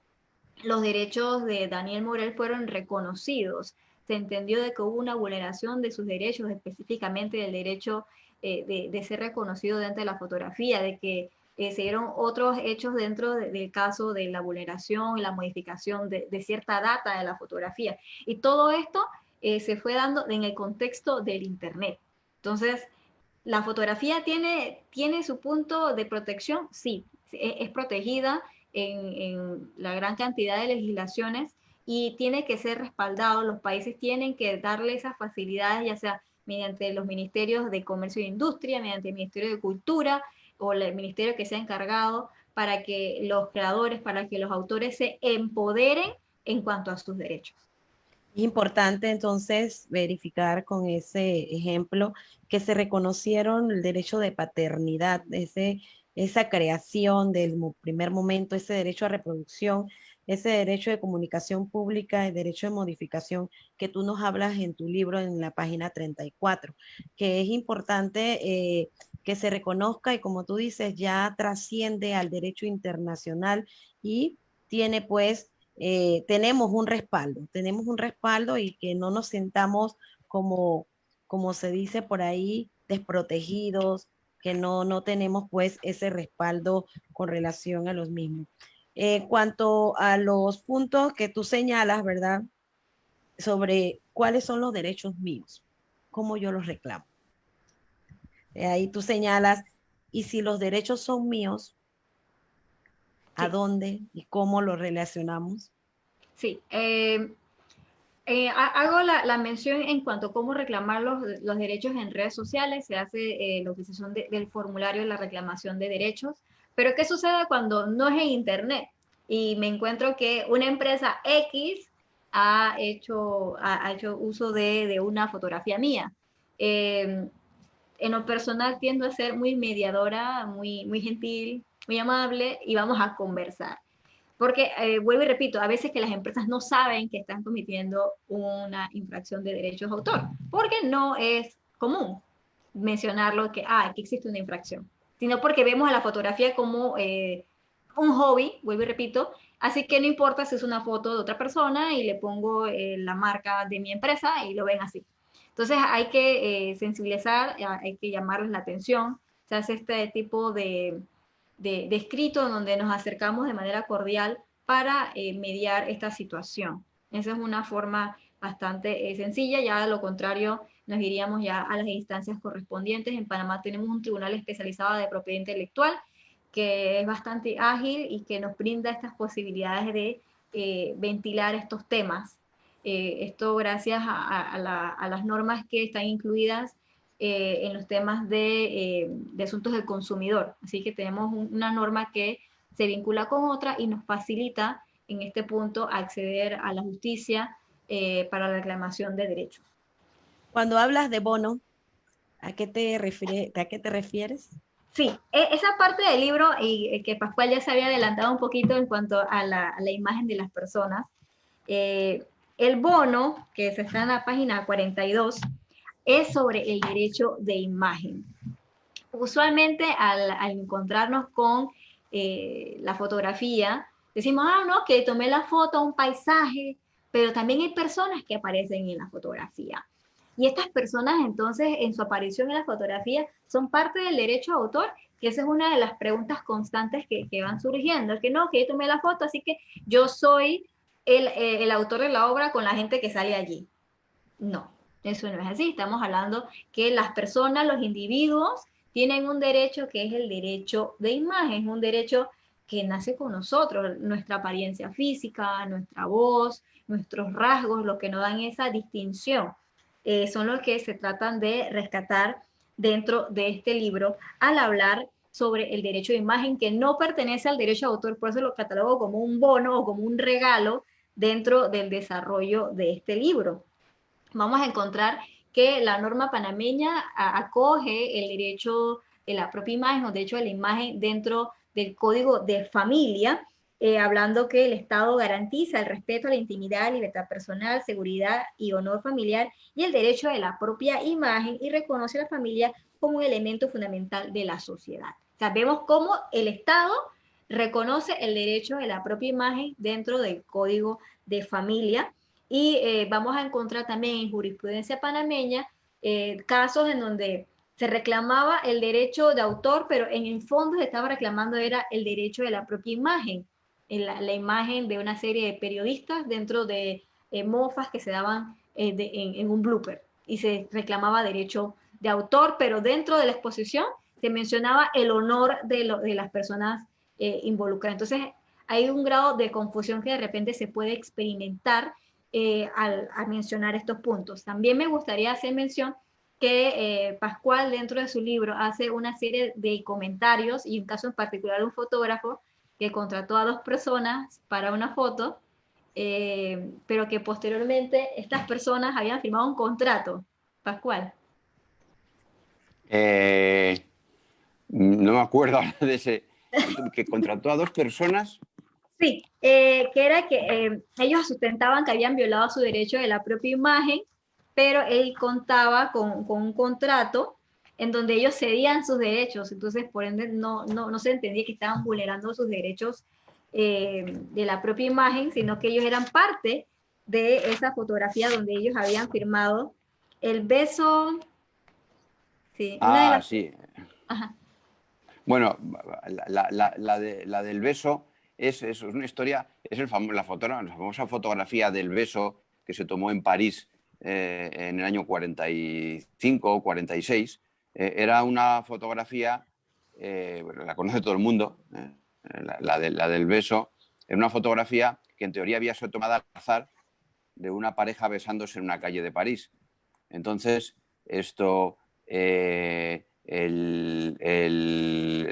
los derechos de Daniel Morel fueron reconocidos. Se entendió de que hubo una vulneración de sus derechos, específicamente del derecho de ser reconocido dentro de la fotografía, de que se dieron otros hechos dentro del caso de la vulneración y la modificación de cierta data de la fotografía. Y todo esto se fue dando en el contexto del Internet. Entonces, ¿la fotografía tiene su punto de protección? Sí, es protegida en la gran cantidad de legislaciones y tiene que ser respaldado. Los países tienen que darle esas facilidades, ya sea mediante los ministerios de Comercio e Industria, mediante el Ministerio de Cultura o el ministerio que sea encargado, para que los creadores, para que los autores se empoderen en cuanto a sus derechos.
Es importante entonces verificar con ese ejemplo que se reconocieron el derecho de paternidad, esa creación del primer momento, ese derecho a reproducción, ese derecho de comunicación pública, el derecho de modificación que tú nos hablas en tu libro en la página 34, que es importante que se reconozca y como tú dices, ya trasciende al derecho internacional y tiene pues, tenemos un respaldo y que no nos sentamos como, como se dice por ahí, desprotegidos, que no tenemos pues ese respaldo con relación a los mismos. Cuanto a los puntos que tú señalas, ¿verdad? Sobre cuáles son los derechos míos, cómo yo los reclamo. Ahí tú señalas, y si los derechos son míos, ¿a
Sí,
dónde y cómo los relacionamos?
sí. Hago la mención en cuanto a cómo reclamar los derechos en redes sociales. Se hace lo que se son del formulario de la reclamación de derechos. Pero ¿qué sucede cuando no es en Internet? Y me encuentro que una empresa X ha hecho uso de una fotografía mía. Eh, en lo personal tiendo a ser muy mediadora, muy gentil, muy amable y vamos a conversar. Porque, vuelvo y repito, a veces que las empresas no saben que están cometiendo una infracción de derechos de autor, porque no es común mencionarlo que existe una infracción, sino porque vemos a la fotografía como un hobby, vuelvo y repito, así que no importa si es una foto de otra persona y le pongo la marca de mi empresa y lo ven así. Entonces hay que sensibilizar, hay que llamarles la atención, se hace este tipo de escrito donde nos acercamos de manera cordial para mediar esta situación. Esa es una forma bastante sencilla, ya de lo contrario nos iríamos ya a las instancias correspondientes. En Panamá tenemos un tribunal especializado de propiedad intelectual que es bastante ágil y que nos brinda estas posibilidades de ventilar estos temas. Esto gracias a las normas que están incluidas en los temas de asuntos del consumidor. Así que tenemos una norma que se vincula con otra y nos facilita en este punto acceder a la justicia para la reclamación de derechos.
Cuando hablas de bono, ¿a qué te refieres?
Sí, esa parte del libro y que Pascual ya se había adelantado un poquito en cuanto a la imagen de las personas. Eh, el bono, que se está en la página 42, es sobre el derecho de imagen. Usualmente al encontrarnos con la fotografía, decimos, no, que tomé la foto, un paisaje, pero también hay personas que aparecen en la fotografía. Y estas personas entonces en su aparición en la fotografía son parte del derecho de autor, que esa es una de las preguntas constantes que van surgiendo, que no, que yo tomé la foto, así que yo soy el autor de la obra con la gente que sale allí. No, eso no es así. Estamos hablando que las personas, los individuos, tienen un derecho que es el derecho de imagen, un derecho que nace con nosotros, nuestra apariencia física, nuestra voz, nuestros rasgos, lo que nos dan esa distinción. Son los que se tratan de rescatar dentro de este libro al hablar sobre el derecho de imagen que no pertenece al derecho de autor, por eso lo catalogo como un bono o como un regalo dentro del desarrollo de este libro. Vamos a encontrar que la norma panameña acoge el derecho de la propia imagen o de hecho de la imagen dentro del código de familia, hablando que el Estado garantiza el respeto a la intimidad, libertad personal, seguridad y honor familiar y el derecho de la propia imagen y reconoce a la familia como un elemento fundamental de la sociedad. O sea, vemos cómo el Estado reconoce el derecho de la propia imagen dentro del código de familia y vamos a encontrar también en jurisprudencia panameña casos en donde se reclamaba el derecho de autor, pero en el fondo se estaba reclamando era el derecho de la propia imagen, la imagen de una serie de periodistas dentro de mofas que se daban en un blooper y se reclamaba derecho de autor, pero dentro de la exposición se mencionaba el honor de las personas involucradas. Entonces hay un grado de confusión que de repente se puede experimentar al mencionar estos puntos. También me gustaría hacer mención que Pascual dentro de su libro hace una serie de comentarios y un caso en particular un fotógrafo que contrató a 2 personas para una foto, pero que posteriormente estas personas habían firmado un contrato. Pascual.
No me acuerdo ahora de ese, que contrató a 2 personas.
Sí, que era que ellos sustentaban que habían violado su derecho de la propia imagen, pero él contaba con un contrato en donde ellos cedían sus derechos, entonces por ende no se entendía que estaban vulnerando sus derechos de la propia imagen, sino que ellos eran parte de esa fotografía donde ellos habían firmado el beso, sí, una de
Ah,
las...
sí.
Ajá.
Bueno, la del beso es una historia, es la famosa fotografía del beso que se tomó en París en el año 45 o 46. Era una fotografía, la conoce todo el mundo, la del beso. Era una fotografía que en teoría había sido tomada al azar de una pareja besándose en una calle de París. Entonces, esto,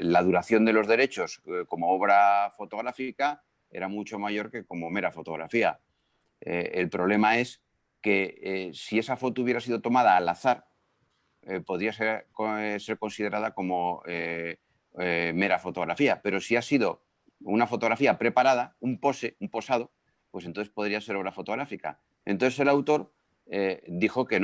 la duración de los derechos como obra fotográfica era mucho mayor que como mera fotografía. El problema es que si esa foto hubiera sido tomada al azar, podría ser considerada como mera fotografía, pero si ha sido una fotografía preparada, un posado, pues entonces podría ser obra fotográfica. Entonces el autor dijo que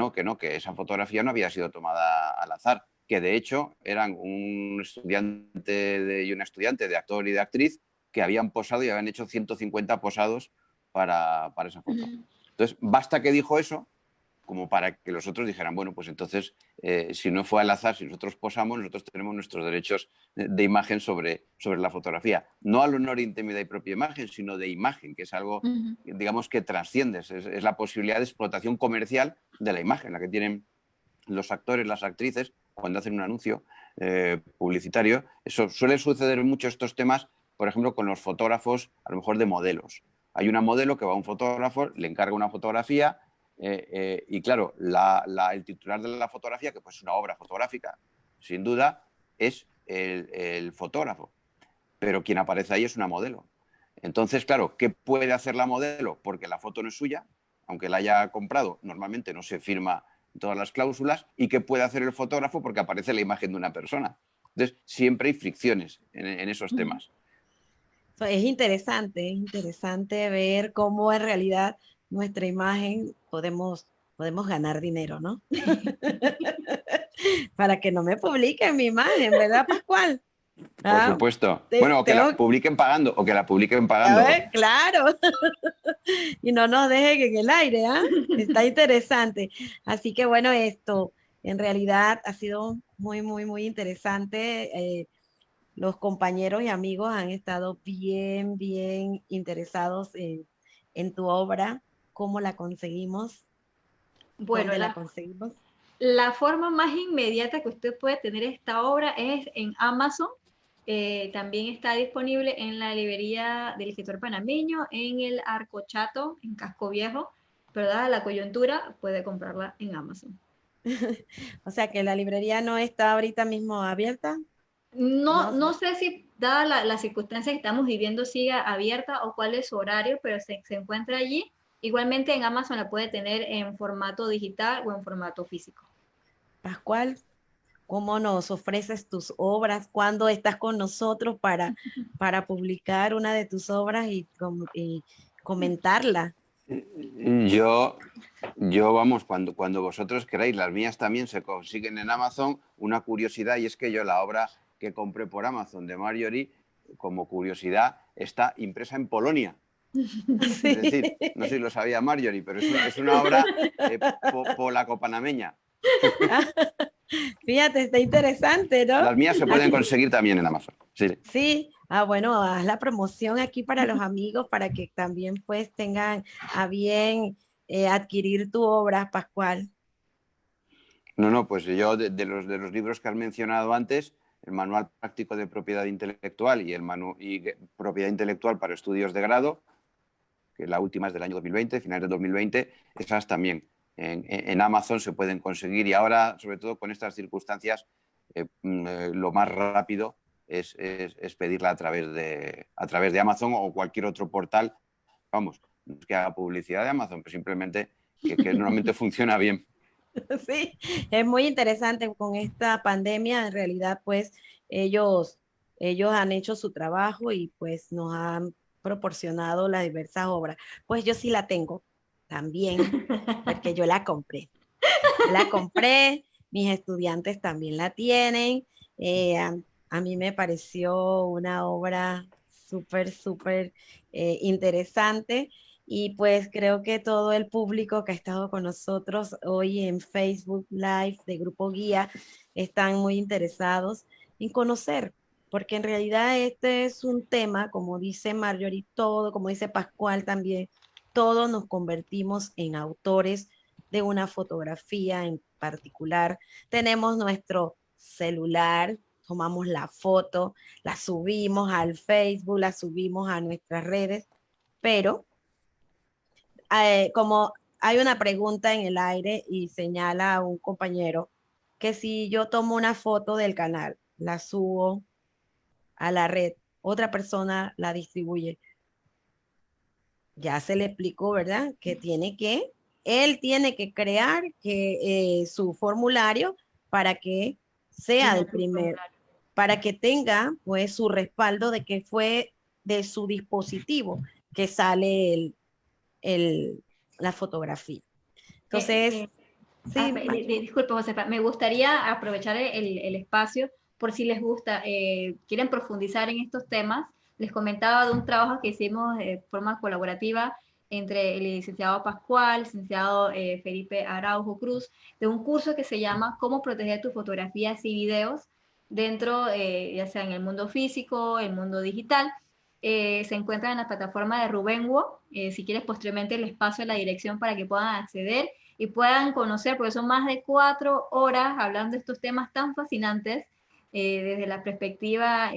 esa fotografía no había sido tomada al azar, que de hecho eran un estudiante y una estudiante de actor y de actriz que habían posado y habían hecho 150 posados para esa foto. Entonces, basta que dijo eso como para que los otros dijeran, bueno, pues entonces, si no fue al azar, si nosotros posamos, nosotros tenemos nuestros derechos de imagen sobre la fotografía. No al honor, intimidad y propia imagen, sino de imagen, que es algo, digamos, que trasciende. Es la posibilidad de explotación comercial de la imagen, la que tienen los actores, las actrices, cuando hacen un anuncio publicitario. Eso suele suceder mucho estos temas, por ejemplo, con los fotógrafos, a lo mejor de modelos. Hay una modelo que va a un fotógrafo, le encarga una fotografía, y claro, el titular de la fotografía, que pues es una obra fotográfica, sin duda, es el fotógrafo, pero quien aparece ahí es una modelo. Entonces, claro, ¿qué puede hacer la modelo? Porque la foto no es suya, aunque la haya comprado, normalmente no se firma todas las cláusulas. ¿Y qué puede hacer el fotógrafo? Porque aparece la imagen de una persona. Entonces, siempre hay fricciones en esos temas.
Es interesante ver cómo en realidad nuestra imagen podemos ganar dinero, ¿no? Para que no me publiquen mi imagen, ¿verdad, Pascual?
Por
Ah,
supuesto. Bueno, o que la
tengo,
publiquen pagando, o que la publiquen
a
pagando.
ver, claro, y no nos dejen en el aire, ¿ah? Está interesante. Así que bueno, esto en realidad ha sido muy interesante. Los compañeros y amigos han estado bien interesados en tu obra, cómo la conseguimos,
Bueno,
dónde la conseguimos.
la forma más inmediata que usted puede tener esta obra es en Amazon. También está disponible en la librería del escritor panameño, en el Arcochato, en Casco Viejo, pero dada la coyuntura, puede comprarla en Amazon.
O sea que la librería no está ahorita mismo abierta.
No,
No,
no sé si, dada la circunstancia que estamos viviendo, siga abierta o cuál es su horario, pero se encuentra allí. Igualmente en Amazon la puede tener en formato digital o en formato físico.
Pascual, ¿cómo nos ofreces tus obras? ¿Cuándo estás con nosotros para publicar una de tus obras y comentarla?
Yo, vamos, cuando vosotros queráis, las mías también se consiguen en Amazon. Una curiosidad, y es que yo la obra que compré por Amazon de Marjorie, como curiosidad, está impresa en Polonia. Es decir,
Sí.
no sé si lo sabía Marjorie, pero es una obra polaco-panameña.
Fíjate, está interesante, ¿no?
Las mías se pueden
Así,
conseguir también en Amazon. Sí.
sí, bueno, haz la promoción aquí para los amigos para que también pues tengan a bien adquirir tu obra, Pascual.
No, pues yo de los libros que has mencionado antes, el Manual Práctico de Propiedad Intelectual y Propiedad Intelectual para Estudios de Grado, que la última es del año 2020, finales de 2020, esas también en Amazon se pueden conseguir, y ahora, sobre todo con estas circunstancias, lo más rápido es pedirla a través de Amazon o cualquier otro portal. Vamos, no es que haga publicidad de Amazon, pero simplemente que normalmente funciona bien.
Sí, es muy interesante con esta pandemia. En realidad, pues ellos han hecho su trabajo y pues nos han proporcionado las diversas obras. Pues yo sí la tengo también, porque yo la compré. La compré, mis estudiantes también la tienen. A mí me pareció una obra súper, súper interesante y pues creo que todo el público que ha estado con nosotros hoy en Facebook Live de Grupo Guía están muy interesados en conocer, porque en realidad este es un tema, como dice Marjorie, todo, como dice Pascual también, todos nos convertimos en autores de una fotografía en particular. Tenemos nuestro celular, tomamos la foto, la subimos al Facebook, la subimos a nuestras redes, pero como hay una pregunta en el aire y señala a un compañero que si yo tomo una foto del canal, la subo a la red, otra persona la distribuye. Ya se le explicó, ¿verdad? Que él tiene que crear su formulario para que sea
Llenar
el
tu
primer,
formulario.
para que tenga pues su respaldo de que fue de su dispositivo que sale el, la fotografía.
Eh,
Entonces,
eh,
sí,
Disculpe, Josefa, me gustaría aprovechar el espacio por si les gusta, quieren profundizar en estos temas. Les comentaba de un trabajo que hicimos de forma colaborativa entre el licenciado Pascual, el licenciado Felipe Araujo Cruz, de un curso que se llama Cómo proteger tus fotografías y videos dentro, ya sea en el mundo físico, el mundo digital. Se encuentra en la plataforma de Rubenwo. Si quieres, posteriormente les paso la dirección para que puedan acceder y puedan conocer, porque son más de 4 horas hablando de estos temas tan fascinantes desde la perspectiva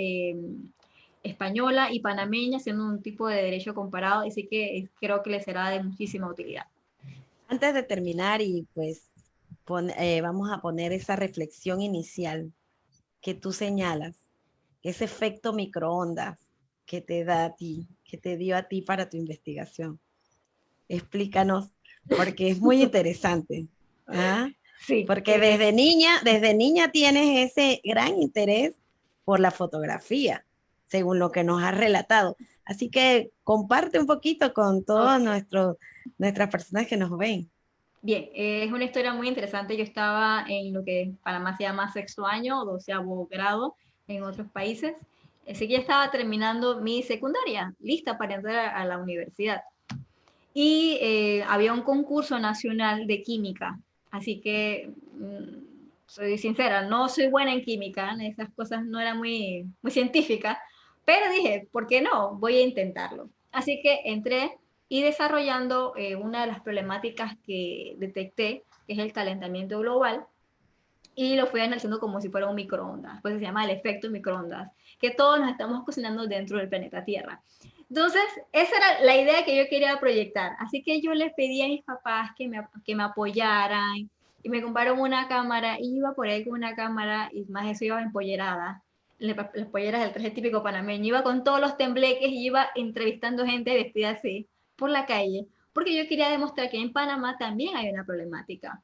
española y panameña, haciendo un tipo de derecho comparado, y sí que creo que les será de muchísima utilidad.
antes de terminar y pues vamos a poner esa reflexión inicial que tú señalas, ese efecto microondas que te da a ti, que te dio a ti para tu investigación. Explícanos, porque es muy interesante. ¿Ah?
Sí,
Porque desde niña tienes ese gran interés por la fotografía, según lo que nos has relatado. Así que comparte un poquito con todas
okay.
nuestras personas que nos ven.
Bien, es una historia muy interesante. Yo estaba en lo que en Panamá se llama sexto año o 12º grado en otros países. Así que ya estaba terminando mi secundaria, lista para entrar a la universidad. Y había un concurso nacional de química. Así que, soy sincera, no soy buena en química, esas cosas no eran muy científicas, pero dije, ¿por qué no? Voy a intentarlo. Así que entré y desarrollando una de las problemáticas que detecté, que es el calentamiento global, y lo fui analizando como si fuera un microondas, pues se llama el efecto microondas, que todos nos estamos cocinando dentro del planeta Tierra. Entonces, esa era la idea que yo quería proyectar. Así que yo les pedí a mis papás que me apoyaran y me compraron una cámara y iba por ahí con una cámara y más eso iba empollerada. Las polleras del traje típico panameño. Iba con todos los tembleques y iba entrevistando gente vestida así por la calle, porque yo quería demostrar que en Panamá también hay una problemática.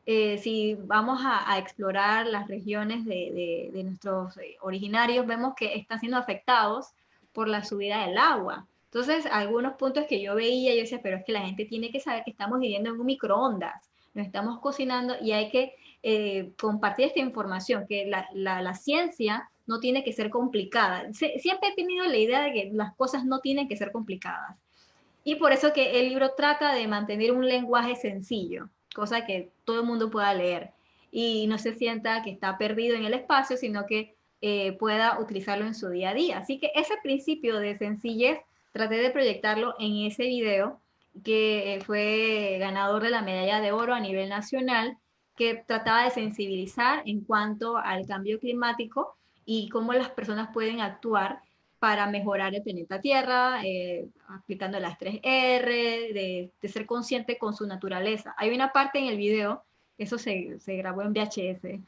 Si vamos a explorar las regiones de nuestros originarios, vemos que están siendo afectados por la subida del agua. Entonces, algunos puntos que yo veía, yo decía, pero es que la gente tiene que saber que estamos viviendo en un microondas, nos estamos cocinando y hay que compartir esta información, que la ciencia no tiene que ser complicada. Siempre he tenido la idea de que las cosas no tienen que ser complicadas. Y por eso que el libro trata de mantener un lenguaje sencillo, cosa que todo el mundo pueda leer y no se sienta que está perdido en el espacio, sino que pueda utilizarlo en su día a día. Así que ese principio de sencillez traté de proyectarlo en ese video que fue ganador de la medalla de oro a nivel nacional, que trataba de sensibilizar en cuanto al cambio climático y cómo las personas pueden actuar para mejorar el planeta Tierra, aplicando las 3R, de ser consciente con su naturaleza. Hay una parte en el video, eso se grabó en VHS,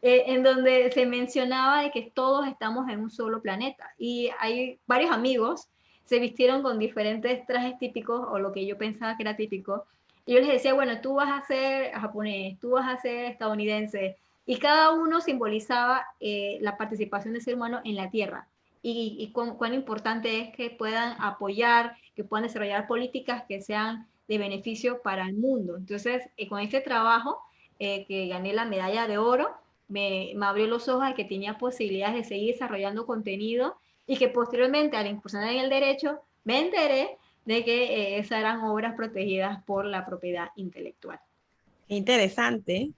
en donde se mencionaba de que todos estamos en un solo planeta. Y hay varios amigos, se vistieron con diferentes trajes típicos, o lo que yo pensaba que era típico. Y yo les decía, bueno, tú vas a ser japonés, tú vas a ser estadounidense. Y cada uno simbolizaba la participación del ser humano en la Tierra. y cuán importante es que puedan apoyar, que puedan desarrollar políticas que sean de beneficio para el mundo. Entonces, con este trabajo que gané la medalla de oro, me abrió los ojos a que tenía posibilidades de seguir desarrollando contenido y que posteriormente al incursionar en el derecho me enteré de que esas eran obras protegidas por la propiedad intelectual.
Qué interesante,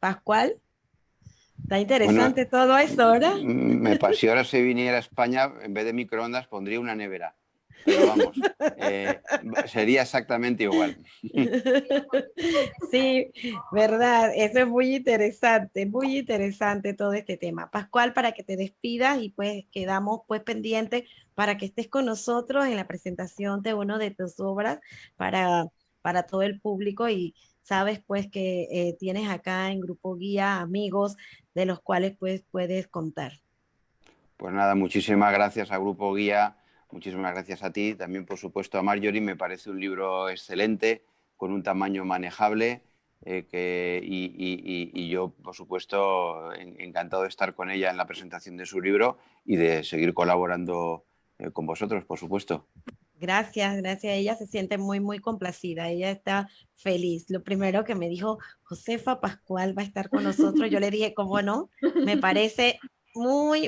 Pascual. Está
Bueno,
interesante todo eso, ¿verdad?
si ahora se viniera a España, en vez de microondas pondría una nevera. Pero vamos, sería exactamente igual.
Sí, verdad, eso es muy interesante todo este tema. Pascual, para que te despidas y pues quedamos pues pendientes para que estés con nosotros en la presentación de una de tus obras para, para todo el público y sabes pues que tienes acá en Grupo Guía amigos de los cuales pues puedes contar.
Pues nada, muchísimas gracias a Grupo Guía, muchísimas gracias a ti, también por supuesto a Marjorie, me parece un libro excelente, con un tamaño manejable y yo, por supuesto, encantado de estar con ella en la presentación de su libro y de seguir colaborando con vosotros, por supuesto.
Gracias, gracias. Ella se siente muy complacida. Ella está feliz. Lo primero que me dijo, Josefa Pascual va a estar con nosotros. Yo le dije, ¿cómo no? Me parece muy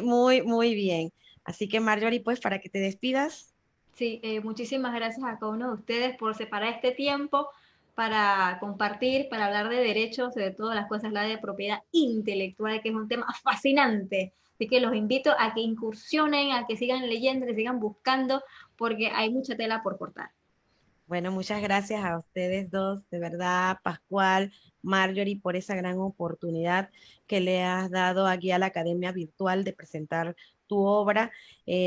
bien. Así que Marjorie, pues para que te despidas.
Sí, muchísimas gracias a cada uno de ustedes por separar este tiempo para compartir, para hablar de derechos, sobre todo las cosas, la de propiedad intelectual, que es un tema fascinante. Así que los invito a que incursionen, a que sigan leyendo, que sigan buscando, porque hay mucha tela por cortar.
Bueno, muchas gracias a ustedes dos, de verdad, Pascual, Marjorie, por esa gran oportunidad que le has dado aquí a la Academia Virtual de presentar tu obra.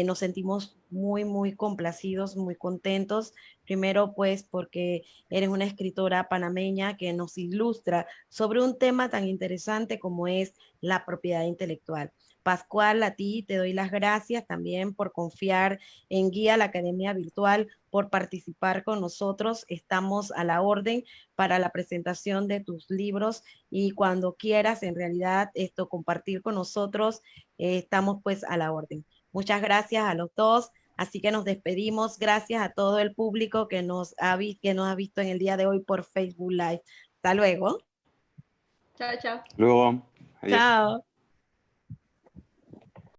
Nos sentimos muy complacidos, muy contentos. Primero, pues, porque eres una escritora panameña que nos ilustra sobre un tema tan interesante como es la propiedad intelectual. Pascual, a ti te doy las gracias también por confiar en Guía la Academia Virtual, por participar con nosotros. Estamos a la orden para la presentación de tus libros y cuando quieras, en realidad, esto compartir con nosotros, estamos pues a la orden. Muchas gracias a los dos. Así que nos despedimos. Gracias a todo el público que nos ha visto en el día de hoy por Facebook Live. Hasta luego.
Chao, chao.
Luego, adiós.
Chao.